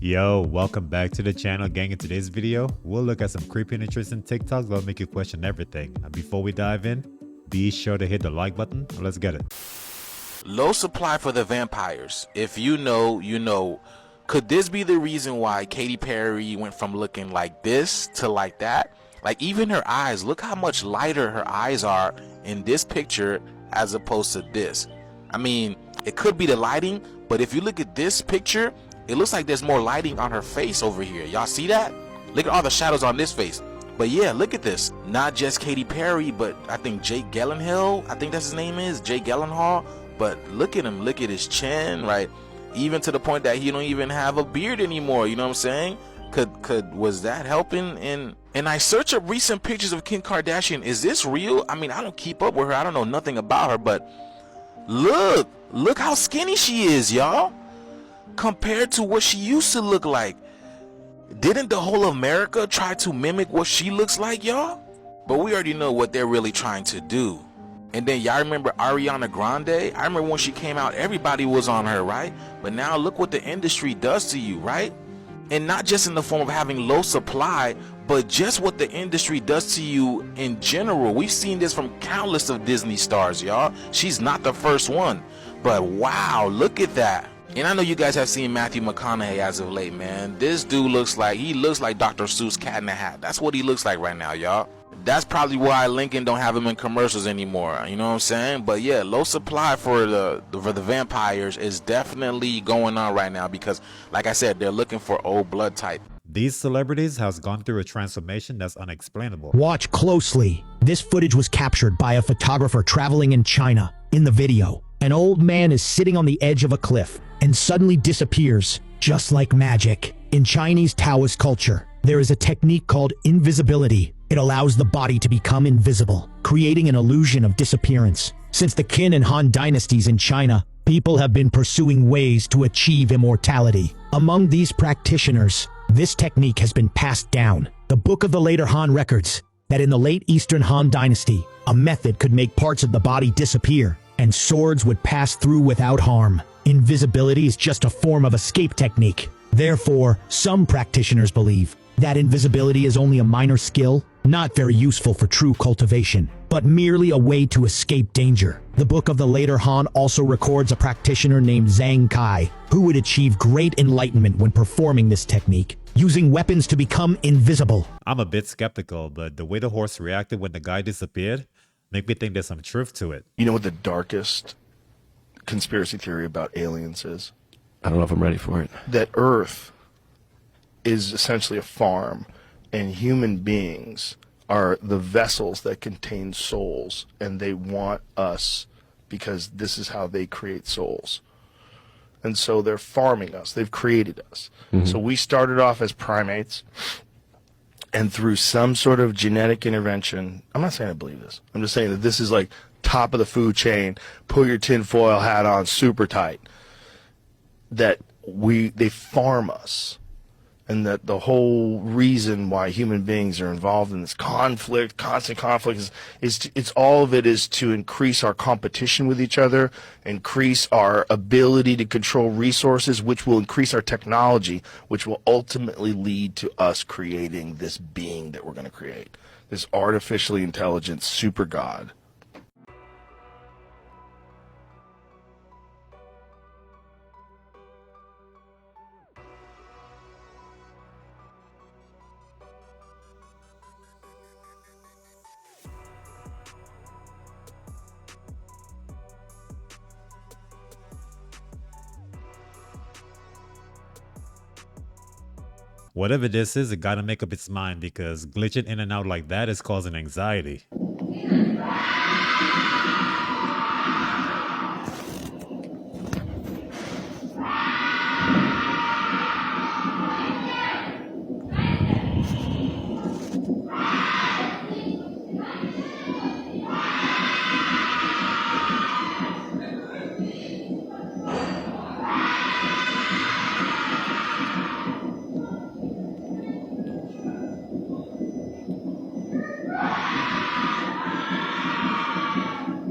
Yo, welcome back to the channel, gang. In today's video, we'll look at some creepy and interesting TikToks that'll make you question everything. And before we dive in, be sure to hit the like button. Let's get it. Low supply for the vampires. If you know, you know. Could this be the reason why Katy Perry went from looking like this to like that? Like even her eyes, look how much lighter her eyes are in this picture as opposed to this. I mean, it could be the lighting, but if you look at this picture, it looks like there's more lighting on her face over here. Y'all see that? Look at all the shadows on this face. But yeah, look at this. Not just Katy Perry, but I think Jake Gyllenhaal, I think that's his name is, Jake Gyllenhaal. But look at him, look at his chin, right? Even to the point that he don't even have a beard anymore, you know what I'm saying? Was that helping? And I search up recent pictures of Kim Kardashian. Is this real? I mean, I don't keep up with her. I don't know nothing about her, but look how skinny she is, y'all. Compared to what she used to look like. Didn't the whole America try to mimic what she looks like, y'all? But we already know what they're really trying to do. And then y'all remember Ariana Grande? I remember when she came out, everybody was on her, right? But now look what the industry does to you, right? And not just in the form of having low supply, but just what the industry does to you in general. We've seen this from countless of Disney stars, y'all. She's not the first one. But wow, look at that. And I know you guys have seen Matthew McConaughey as of late, man. This dude looks like Dr. Seuss Cat in the Hat. That's what he looks like right now, y'all. That's probably why Lincoln don't have him in commercials anymore. You know what I'm saying? But yeah, low supply for the vampires is definitely going on right now because, like I said, they're looking for old blood type. These celebrities has gone through a transformation that's unexplainable. Watch closely. This footage was captured by a photographer traveling in China. In the video, an old man is sitting on the edge of a cliff and suddenly disappears, just like magic. In Chinese Taoist culture, there is a technique called invisibility. It allows the body to become invisible, creating an illusion of disappearance. Since the Qin and Han dynasties in China, people have been pursuing ways to achieve immortality. Among these practitioners, this technique has been passed down. The Book of the Later Han records that in the late Eastern Han dynasty, a method could make parts of the body disappear, and swords would pass through without harm. Invisibility is just a form of escape technique. Therefore, some practitioners believe that invisibility is only a minor skill, not very useful for true cultivation, but merely a way to escape danger. The Book of the Later Han also records a practitioner named Zhang Kai, who would achieve great enlightenment when performing this technique, using weapons to become invisible. I'm a bit skeptical, but the way the horse reacted when the guy disappeared make me think there's some truth to it. You know what the darkest conspiracy theory about aliens is? I don't know if I'm ready for it. That Earth is essentially a farm, and human beings are the vessels that contain souls, and they want us because this is how they create souls. And so they're farming us. They've created us. So we started off as primates, and through some sort of genetic intervention, I'm not saying I believe this. I'm just saying that this is like top of the food chain, put your tinfoil hat on super tight, that they farm us. And that the whole reason why human beings are involved in this conflict, constant conflict, it's all of it is to increase our competition with each other, increase our ability to control resources, which will increase our technology, which will ultimately lead to us creating this being that we're going to create, this artificially intelligent super god. Whatever this is, it gotta make up its mind because glitching in and out like that is causing anxiety.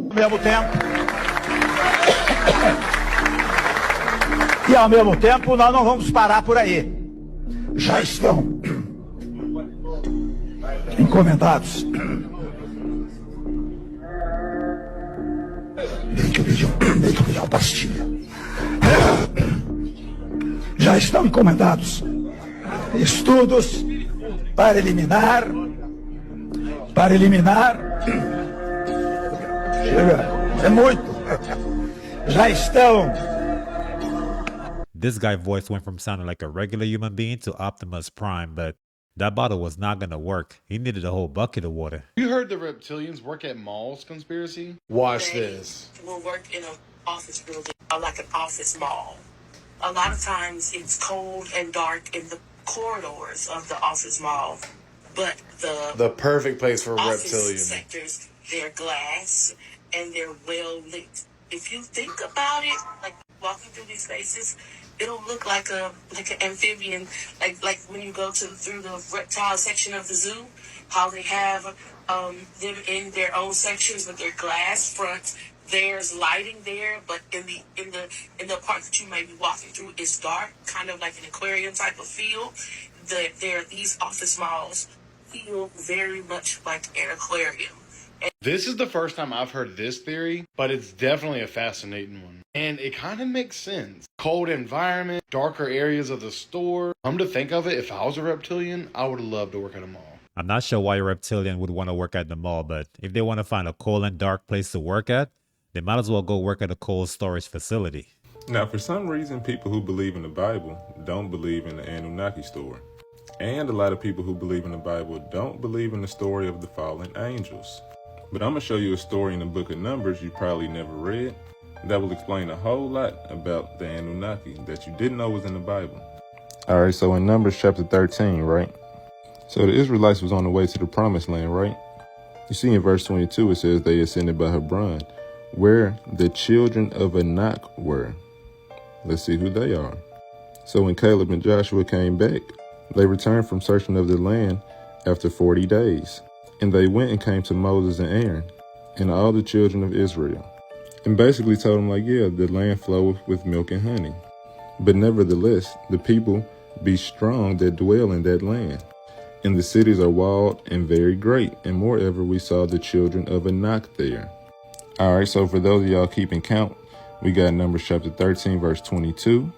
Ao mesmo tempo. E ao mesmo tempo, nós não vamos parar por aí. Já estão encomendados. Deixa eu pedir uma pastilha. Já estão encomendados estudos para eliminar. Chega, é muito. Já estão. This guy's voice went from sounding like a regular human being to Optimus Prime, but that bottle was not gonna work. He needed a whole bucket of water. You heard the reptilians work at malls conspiracy? Watch this. Will work in an office building or like an office mall. A lot of times it's cold and dark in the corridors of the office mall, but The perfect place for a office reptilian. sectors, they're glass and they're well lit. If you think about it, like walking through these spaces, it'll look like an amphibian, like when you go through the reptile section of the zoo, how they have them in their own sections with their glass fronts. There's lighting there, but in the part that you may be walking through is dark, kind of like an aquarium type of feel. These office malls feel very much like an aquarium. This is the first time I've heard this theory, but it's definitely a fascinating one. And it kind of makes sense. Cold environment, darker areas of the store. Come to think of it, if I was a reptilian, I would love to work at a mall. I'm not sure why a reptilian would want to work at the mall, but if they want to find a cold and dark place to work at, they might as well go work at a cold storage facility. Now, for some reason, people who believe in the Bible don't believe in the Anunnaki story. And a lot of people who believe in the Bible don't believe in the story of the fallen angels. But I'm going to show you a story in the book of Numbers you probably never read that will explain a whole lot about the Anunnaki that you didn't know was in the Bible. All right, so in Numbers chapter 13, right? So the Israelites was on the way to the promised land, right? You see in verse 22, it says they ascended by Hebron, where the children of Anak were. Let's see who they are. So when Caleb and Joshua came back, they returned from searching of the land after 40 days. And they went and came to Moses and Aaron and all the children of Israel, and basically told them, like, yeah, the land floweth with milk and honey. But nevertheless, the people be strong that dwell in that land. And the cities are walled and very great. And moreover, we saw the children of Anak there. All right, so for those of y'all keeping count, we got Numbers chapter 13, verse 22,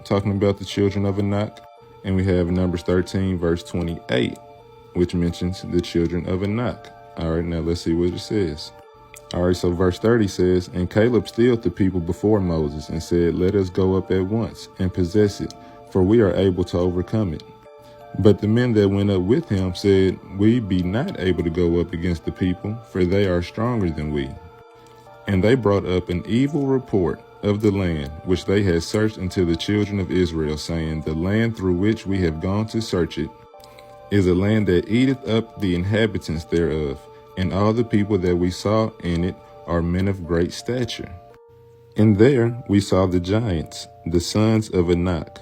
talking about the children of Anak. And we have Numbers 13, verse 28, which mentions the children of Anak. All right, now let's see what it says. All right, so verse 30 says, and Caleb stilled the people before Moses and said, let us go up at once and possess it, for we are able to overcome it. But the men that went up with him said, we be not able to go up against the people, for they are stronger than we. And they brought up an evil report of the land which they had searched unto the children of Israel, saying, the land through which we have gone to search it is a land that eateth up the inhabitants thereof, and all the people that we saw in it are men of great stature. And there we saw the giants, the sons of Anak,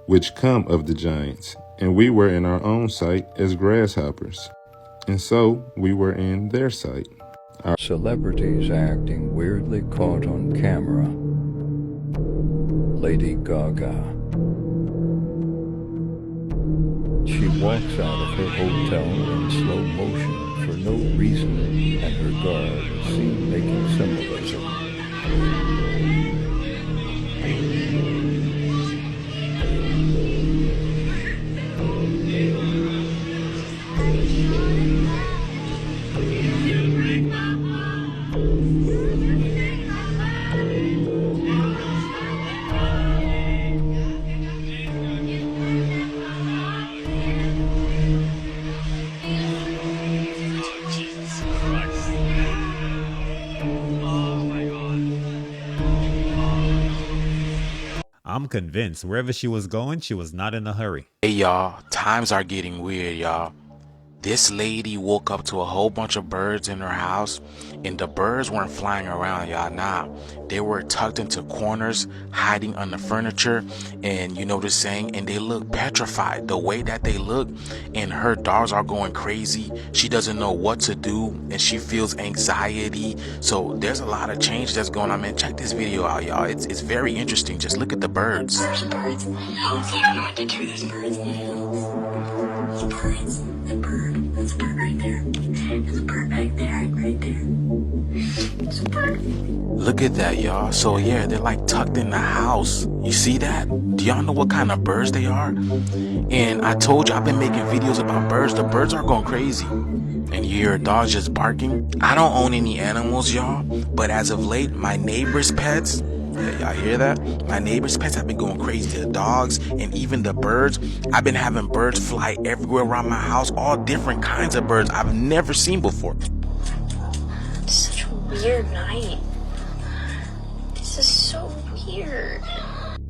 which come of the giants, and we were in our own sight as grasshoppers, and so we were in their sight. Celebrities acting weirdly caught on camera. Lady Gaga. She walks out of her hotel in slow motion for no reason, and her guard is seen making symbolism. I'm convinced wherever she was going, she was not in a hurry. Hey y'all, times are getting weird, y'all. This lady woke up to a whole bunch of birds in her house, and the birds weren't flying around, y'all. Nah, they were tucked into corners, hiding under furniture, and you know the saying, and they look petrified the way that they look, and her dogs are going crazy. She doesn't know what to do, and she feels anxiety. So there's a lot of change that's going on, man. Check this video out, y'all. It's very interesting. Just look at the birds. There's birds in the house. I don't know what to do. There's birds in the house. There's birds. The bird. There's a bird right there. There's a bird right there. Right there. There's a bird. Look at that, y'all. So yeah, they're like tucked in the house. You see that? Do y'all know what kind of birds they are? And I told you, I've been making videos about birds. The birds are going crazy. And you hear a dog just barking. I don't own any animals, y'all. But as of late, my neighbor's pets, yeah, y'all hear that? My neighbor's pets have been going crazy. The dogs and even the birds. I've been having birds fly everywhere around my house. All different kinds of birds I've never seen before. It's such a weird night. This is so weird.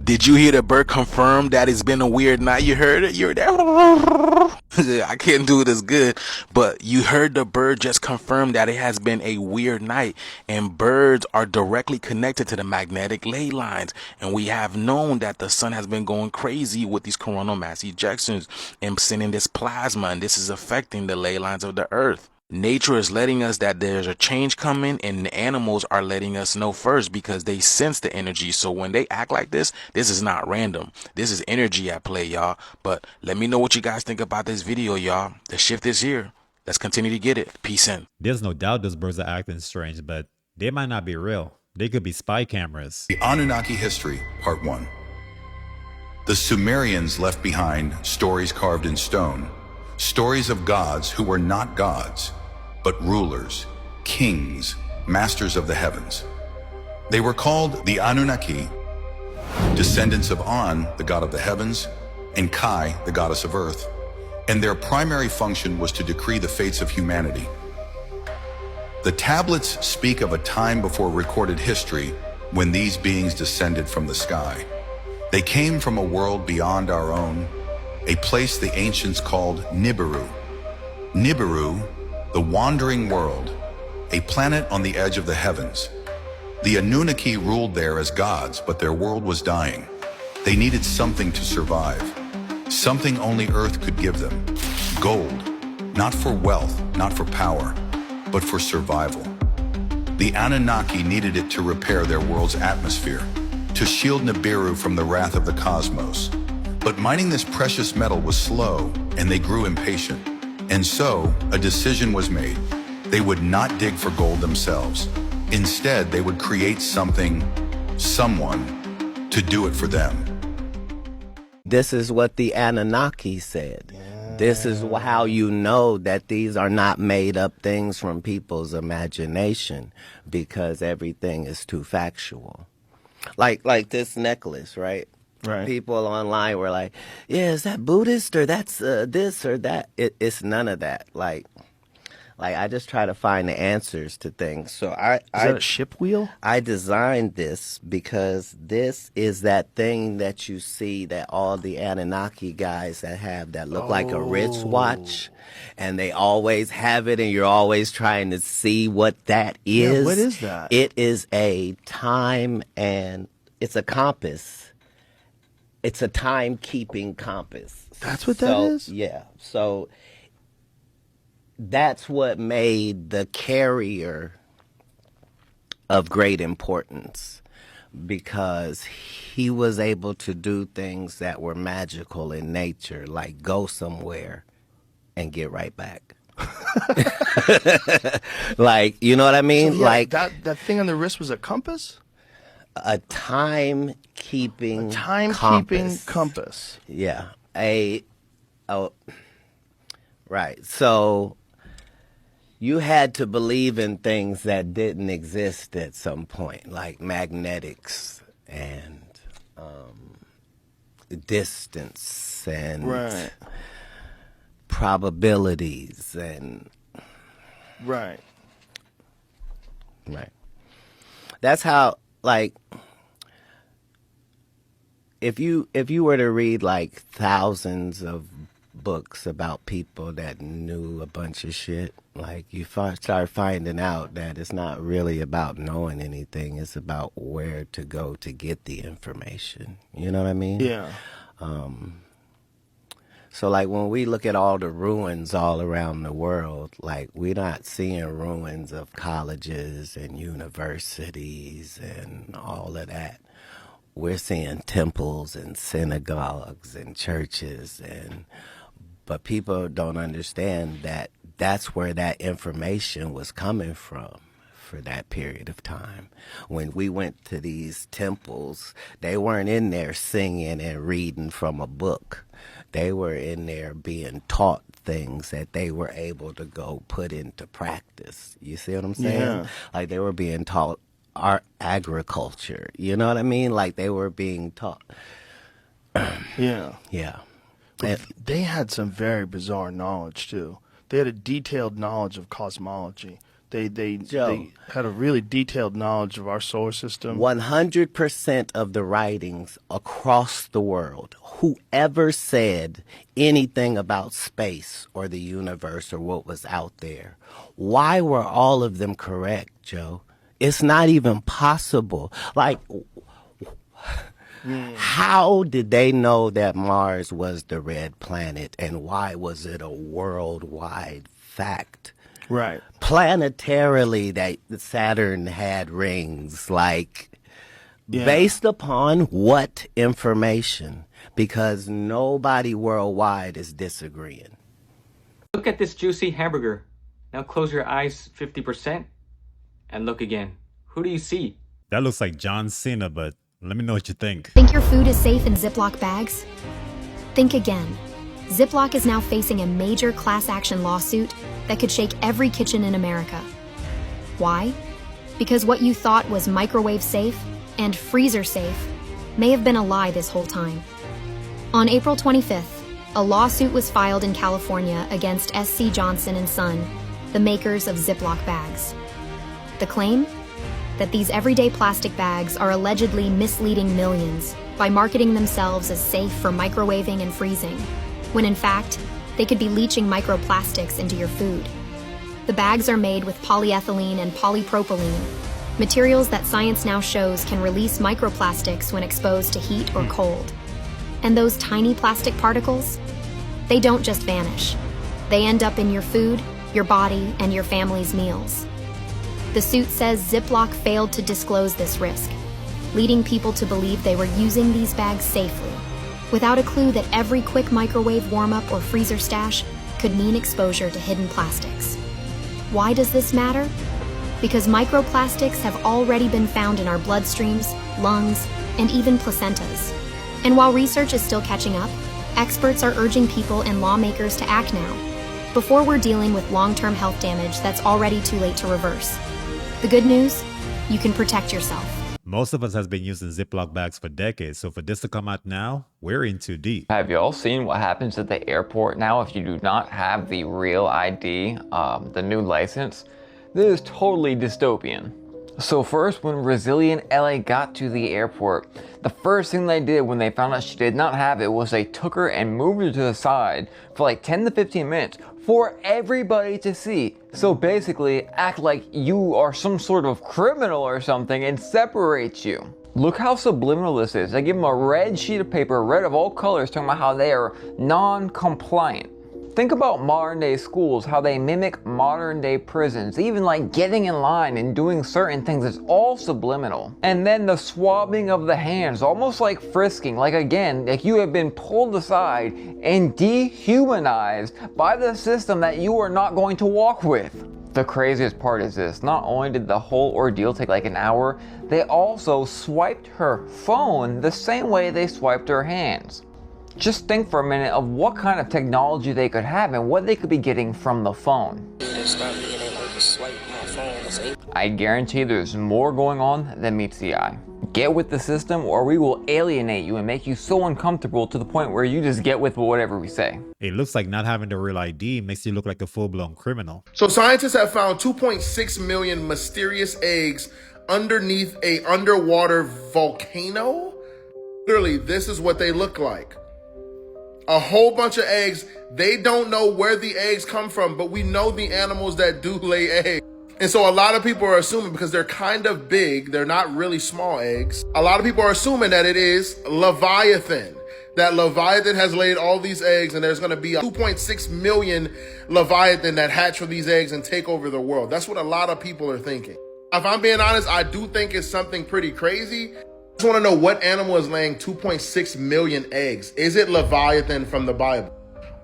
Did you hear the bird confirm that it's been a weird night? You heard it? You heard that? I can't do it as good, but you heard the bird just confirm that it has been a weird night, and birds are directly connected to the magnetic ley lines, and we have known that the sun has been going crazy with these coronal mass ejections and sending this plasma, and this is affecting the ley lines of the earth. Nature is letting us that there's a change coming, and the animals are letting us know first because they sense the energy. So when they act like this is not random. This is energy at play, y'all. But let me know what you guys think about this video, y'all. The shift is here. Let's continue to get it. Peace in. There's no doubt those birds are acting strange, but they might not be real. They could be spy cameras. The Anunnaki History, Part 1. The Sumerians left behind stories carved in stone, stories of gods who were not gods, but rulers, kings, masters of the heavens. They were called the Anunnaki, descendants of An, the god of the heavens, and Kai, the goddess of earth, and their primary function was to decree the fates of humanity. The tablets speak of a time before recorded history when these beings descended from the sky. They came from a world beyond our own, a place the ancients called Nibiru. Nibiru, the wandering world, a planet on the edge of the heavens. The Anunnaki ruled there as gods, but their world was dying. They needed something to survive, something only Earth could give them. Gold, not for wealth, not for power, but for survival. The Anunnaki needed it to repair their world's atmosphere, to shield Nibiru from the wrath of the cosmos. But mining this precious metal was slow, and they grew impatient. And so, a decision was made. They would not dig for gold themselves. Instead, they would create something, someone, to do it for them. This is what the Anunnaki said. This is how you know that these are not made up things from people's imagination, because everything is too factual. Like this necklace, right? Right. People online were like, yeah, is that Buddhist or that's this or that? It's none of that. Like I just try to find the answers to things. So Is that a ship wheel? I designed this because this is that thing that you see that all the Anunnaki guys that have that look like a wristwatch, and they always have it, and you're always trying to see what that is. Yeah, what is that? It is a time, and it's a compass. It's a time-keeping compass. That's what that is? Yeah. So that's what made the carrier of great importance, because he was able to do things that were magical in nature, like go somewhere and get right back. Like, you know what I mean? So, yeah, like that thing on the wrist was a compass? a time-keeping compass. Yeah. Right. So you had to believe in things that didn't exist at some point, like magnetics and distance and probabilities and right. That's how, like, if you were to read like thousands of books about people that knew a bunch of shit. Like, you start finding out that it's not really about knowing anything. It's about where to go to get the information. You know what I mean? Yeah. So, like, when we look at all the ruins all around the world, like, we're not seeing ruins of colleges and universities and all of that. We're seeing temples and synagogues and churches, but people don't understand that that's where that information was coming from for that period of time. When we went to these temples, they weren't in there singing and reading from a book. They were in there being taught things that they were able to go put into practice. You see what I'm saying? Yeah. Like, they were being taught agriculture. You know what I mean? Like, they were being taught. Yeah. Yeah. They had some very bizarre knowledge too. They had a detailed knowledge of cosmology. They had a really detailed knowledge of our solar system. 100% of the writings across the world, whoever said anything about space or the universe or what was out there, why were all of them correct, Joe? It's not even possible. Like, how did they know that Mars was the red planet, and why was it a worldwide fact? Right. Planetarily, that Saturn had rings, like, based upon what information? Because nobody worldwide is disagreeing. Look at this juicy hamburger. Now close your eyes 50% and look again. Who do you see? That looks like John Cena, but let me know what you think. Think your food is safe in Ziploc bags? Think again. Ziploc is now facing a major class action lawsuit that could shake every kitchen in America. Why? Because what you thought was microwave safe and freezer safe may have been a lie this whole time. On April 25th, a lawsuit was filed in California against SC Johnson & Son, the makers of Ziploc bags. The claim? That these everyday plastic bags are allegedly misleading millions by marketing themselves as safe for microwaving and freezing, when in fact, they could be leaching microplastics into your food. The bags are made with polyethylene and polypropylene, materials that science now shows can release microplastics when exposed to heat or cold. And those tiny plastic particles? They don't just vanish. They end up in your food, your body, and your family's meals. The suit says Ziploc failed to disclose this risk, leading people to believe they were using these bags safely, without a clue that every quick microwave warm-up or freezer stash could mean exposure to hidden plastics. Why does this matter? Because microplastics have already been found in our bloodstreams, lungs, and even placentas. And while research is still catching up, experts are urging people and lawmakers to act now, before we're dealing with long-term health damage that's already too late to reverse. The good news? You can protect yourself. Most of us has been using Ziploc bags for decades, so for this to come out now, we're in too deep. Have you all seen what happens at the airport now if you do not have the real ID, the new license? This is totally dystopian. So first, when Resilient LA got to the airport, the first thing they did when they found out she did not have it was they took her and moved her to the side for like 10 to 15 minutes for everybody to see. So basically, act like you are some sort of criminal or something and separate you. Look how subliminal this is. They give them a red sheet of paper, red of all colors, talking about how they are non-compliant. Think about modern day schools, how they mimic modern day prisons, even like getting in line and doing certain things. It's all subliminal. And then the swabbing of the hands, almost like frisking, like again, like you have been pulled aside and dehumanized by the system that you are not going to walk with. The craziest part is this, not only did the whole ordeal take like an hour, they also swiped her phone the same way they swiped her hands. Just think for a minute of what kind of technology they could have and what they could be getting from the phone. I guarantee there's more going on than meets the eye. Get with the system or we will alienate you and make you so uncomfortable to the point where you just get with whatever we say. It looks like not having the real ID makes you look like a full-blown criminal. So scientists have found 2.6 million mysterious eggs underneath a underwater volcano. Literally, this is what they look like. A whole bunch of eggs. They don't know where the eggs come from, but we know the animals that do lay eggs. And so a lot of people are assuming, because they're kind of big, they're not really small eggs, a lot of people are assuming that it is Leviathan. That Leviathan has laid all these eggs, and there's going to be 2.6 million Leviathan that hatch from these eggs and take over the world. That's what a lot of people are thinking. If I'm being honest, I do think it's something pretty crazy. I just want to know, what animal is laying 2.6 million eggs? Is it Leviathan from the Bible?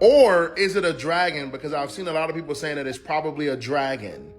Or is it a dragon? Because I've seen a lot of people saying that it's probably a dragon.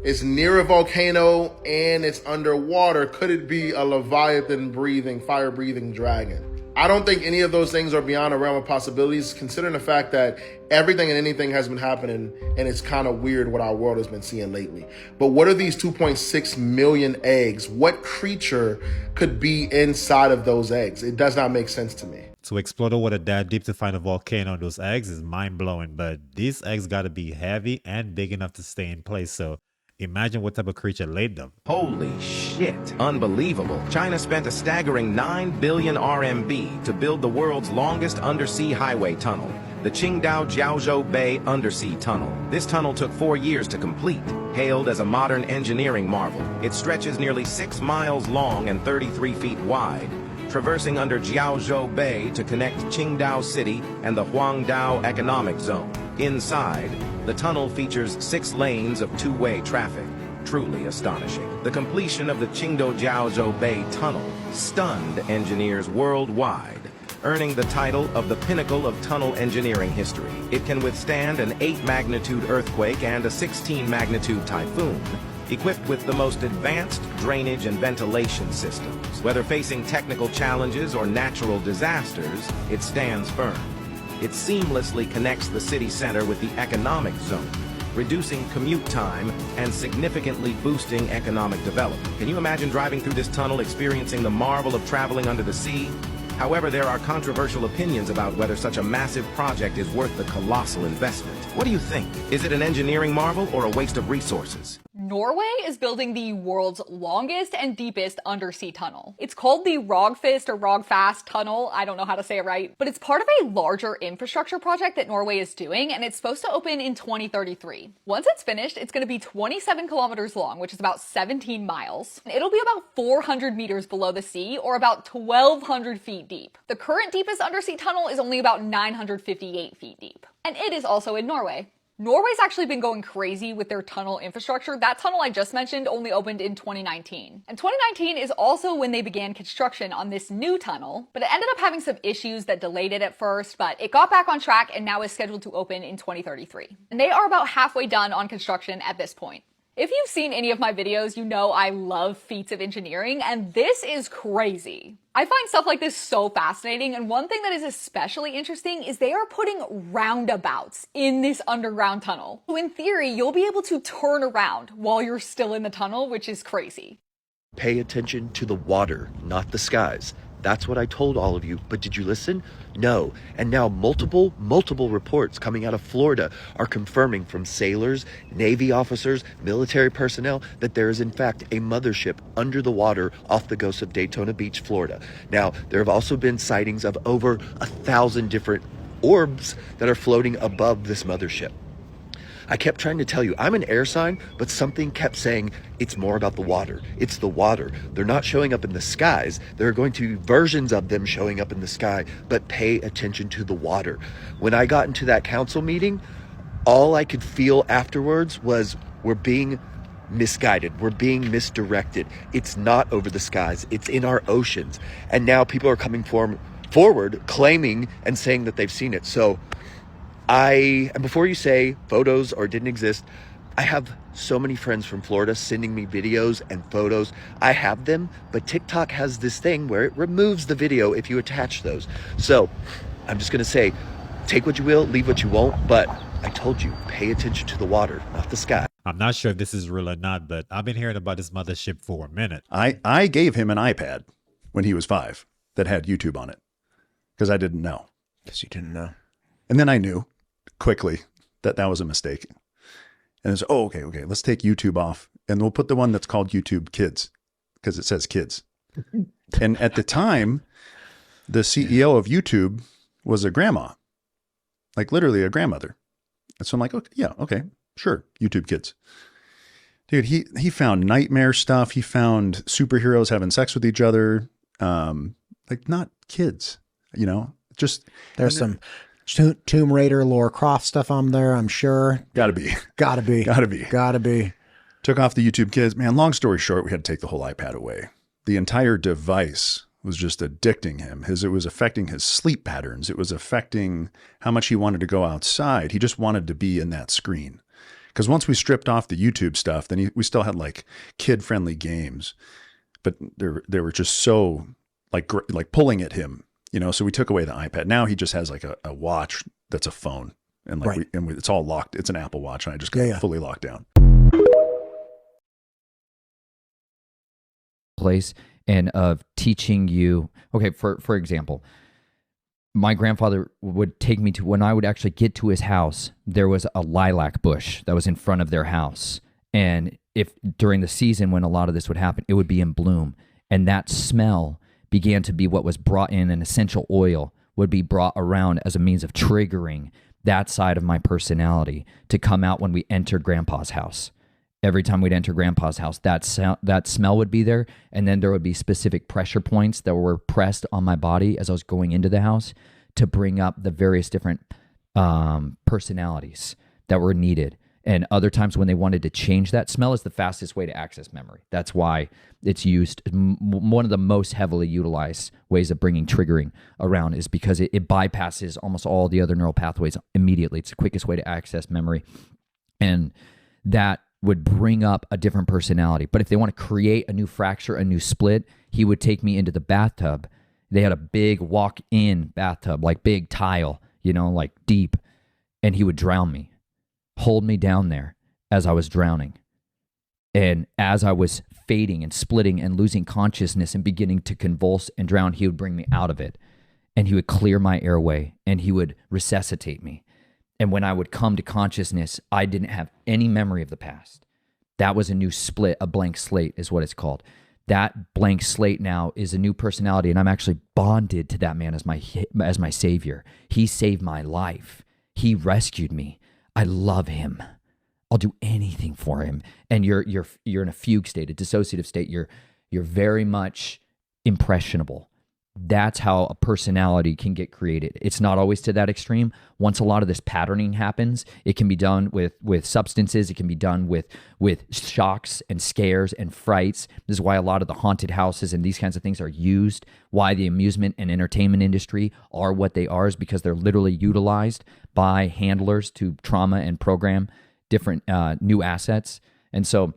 It's near a volcano and it's underwater. Could it be a Leviathan breathing, fire breathing dragon? I don't think any of those things are beyond a realm of possibilities, considering the fact that everything and anything has been happening, and it's kind of weird what our world has been seeing lately. But what are these 2.6 million eggs? What creature could be inside of those eggs? It does not make sense to me. To explore the water that deep to find a volcano on those eggs is mind-blowing, but these eggs gotta be heavy and big enough to stay in place, so imagine what type of creature laid them. Holy shit. Unbelievable. China spent a staggering 9 billion RMB to build the world's longest undersea highway tunnel, the Qingdao-Jiaozhou Bay Undersea Tunnel. This tunnel took 4 years to complete. Hailed as a modern engineering marvel, it stretches nearly 6 miles long and 33 feet wide, traversing under Jiaozhou Bay to connect Qingdao City and the Huangdao Economic Zone. Inside, the tunnel features 6 lanes of two-way traffic. Truly astonishing. The completion of the Qingdao-Jiaozhou Bay Tunnel stunned engineers worldwide, earning the title of the pinnacle of tunnel engineering history. It can withstand an 8-magnitude earthquake and a 16-magnitude typhoon, equipped with the most advanced drainage and ventilation systems. Whether facing technical challenges or natural disasters, it stands firm. It seamlessly connects the city center with the economic zone, reducing commute time and significantly boosting economic development. Can you imagine driving through this tunnel, experiencing the marvel of traveling under the sea? However, there are controversial opinions about whether such a massive project is worth the colossal investment. What do you think? Is it an engineering marvel or a waste of resources? Norway is building the world's longest and deepest undersea tunnel. It's called the Rogfast or Rogfast Tunnel. I don't know how to say it right, but it's part of a larger infrastructure project that Norway is doing, and it's supposed to open in 2033. Once it's finished, it's going to be 27 kilometers long, which is about 17 miles. It'll be about 400 meters below the sea, or about 1,200 feet deep. The current deepest undersea tunnel is only about 958 feet deep, and it is also in Norway. Norway's actually been going crazy with their tunnel infrastructure. That tunnel I just mentioned only opened in 2019. And 2019 is also when they began construction on this new tunnel, but it ended up having some issues that delayed it at first, but it got back on track and now is scheduled to open in 2033. And they are about halfway done on construction at this point. If you've seen any of my videos, you know I love feats of engineering, and this is crazy. I find stuff like this so fascinating, and one thing that is especially interesting is they are putting roundabouts in this underground tunnel. So in theory, you'll be able to turn around while you're still in the tunnel, which is crazy. Pay attention to the water, not the skies. That's what I told all of you, but did you listen? No. And now multiple reports coming out of Florida are confirming from sailors, Navy officers, military personnel that there is in fact a mothership under the water off the coast of Daytona Beach, Florida. Now, there have also been sightings of over 1,000 different orbs that are floating above this mothership. I kept trying to tell you, I'm an air sign, but something kept saying, it's more about the water. It's the water. They're not showing up in the skies. There are going to be versions of them showing up in the sky, but pay attention to the water. When I got into that council meeting, all I could feel afterwards was, we're being misguided. We're being misdirected. It's not over the skies. It's in our oceans. And now people are coming forward claiming and saying that they've seen it. So and before you say photos or didn't exist, I have so many friends from Florida sending me videos and photos. I have them, but TikTok has this thing where it removes the video if you attach those. So I'm just going to say, take what you will, leave what you won't, but I told you, pay attention to the water, not the sky. I'm not sure if this is real or not, but I've been hearing about this mothership for a minute. I gave him an iPad when he was 5 that had YouTube on it because I didn't know. Because you didn't know. And then I knew quickly that was a mistake. And it's, okay, let's take YouTube off and we'll put the one that's called YouTube Kids because it says kids. And at the time, the CEO of YouTube was a grandma like literally a grandmother. And so I'm like, okay, yeah, okay, sure, YouTube Kids. Dude, he found nightmare stuff. He found superheroes having sex with each other. Like not kids, you know, just. There's some Tomb Raider, Lara Croft stuff on there, I'm sure. Gotta be. Took off the YouTube Kids. Man, long story short, we had to take the whole iPad away. The entire device was just addicting him. It was affecting his sleep patterns. It was affecting how much he wanted to go outside. He just wanted to be in that screen. Because once we stripped off the YouTube stuff, then we still had like kid-friendly games, but they were just so like pulling at him, you know. So we took away the iPad. Now he just has like a watch that's a phone, and like it's all locked. It's an Apple Watch, and I just got it fully locked down. Place and of teaching you. Okay, for example. My grandfather would take me to, when I would actually get to his house, there was a lilac bush that was in front of their house. And if during the season when a lot of this would happen, it would be in bloom. And that smell began to be what was brought in, an essential oil would be brought around as a means of triggering that side of my personality to come out when we entered Grandpa's house. Every time we'd enter Grandpa's house, that smell would be there, and then there would be specific pressure points that were pressed on my body as I was going into the house to bring up the various different personalities that were needed. And other times when they wanted to change that, smell is the fastest way to access memory. That's why it's used. One of the most heavily utilized ways of bringing triggering around is because it bypasses almost all the other neural pathways immediately. It's the quickest way to access memory. And that would bring up a different personality. But if they want to create a new fracture, a new split, he would take me into the bathtub. They had a big walk-in bathtub, like big tile, you know, like deep. And he would drown me, hold me down there as I was drowning. And as I was fading and splitting and losing consciousness and beginning to convulse and drown, he would bring me out of it. And he would clear my airway and he would resuscitate me. And when I would come to consciousness, I didn't have any memory of the past. That was a new split, a blank slate is what it's called. That blank slate now is a new personality, and I'm actually bonded to that man as my savior. He saved my life. He rescued me. I love him. I'll do anything for him. And you're in a fugue state, a dissociative state. You're very much impressionable. That's how a personality can get created. It's not always to that extreme. Once a lot of this patterning happens, it can be done with substances. It can be done with shocks and scares and frights. This is why a lot of the haunted houses and these kinds of things are used. Why the amusement and entertainment industry are what they are is because they're literally utilized by handlers to trauma and program different new assets. And so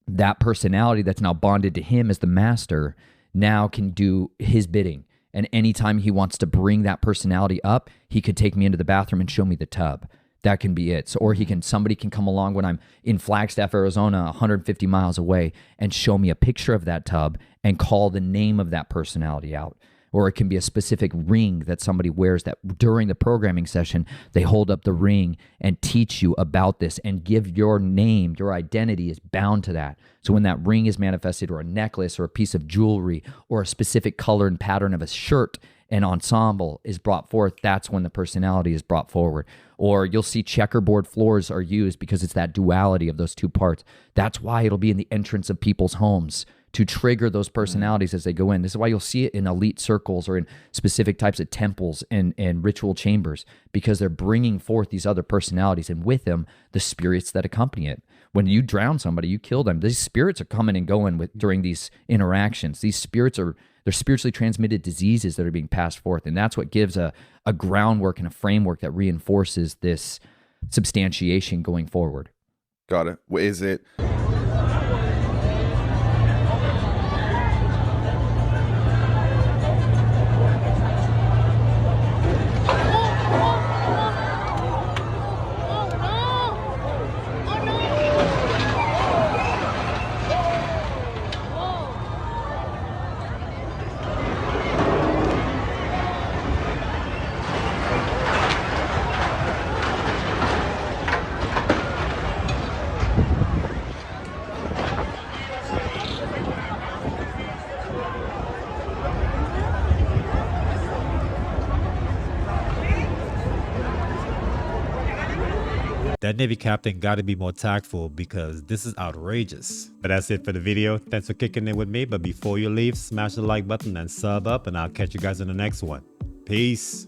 that personality that's now bonded to him as the master now can do his bidding. And anytime he wants to bring that personality up, he could take me into the bathroom and show me the tub. That can be it. So, or somebody can come along when I'm in Flagstaff, Arizona, 150 miles away and show me a picture of that tub and call the name of that personality out. Or it can be a specific ring that somebody wears that during the programming session, they hold up the ring and teach you about this and give your name, your identity is bound to that. So when that ring is manifested or a necklace or a piece of jewelry or a specific color and pattern of a shirt and ensemble is brought forth, that's when the personality is brought forward. Or you'll see checkerboard floors are used because it's that duality of those two parts. That's why it'll be in the entrance of people's homes to trigger those personalities as they go in. This is why you'll see it in elite circles or in specific types of temples and ritual chambers, because they're bringing forth these other personalities and with them, the spirits that accompany it. When you drown somebody, you kill them. These spirits are coming and going during these interactions. These spirits they're spiritually transmitted diseases that are being passed forth. And that's what gives a groundwork and a framework that reinforces this substantiation going forward. Got it. Is it... That Navy captain gotta be more tactful because this is outrageous. But that's it for the video. Thanks for kicking in with me. But before you leave, smash the like button and sub up, and I'll catch you guys in the next one. Peace.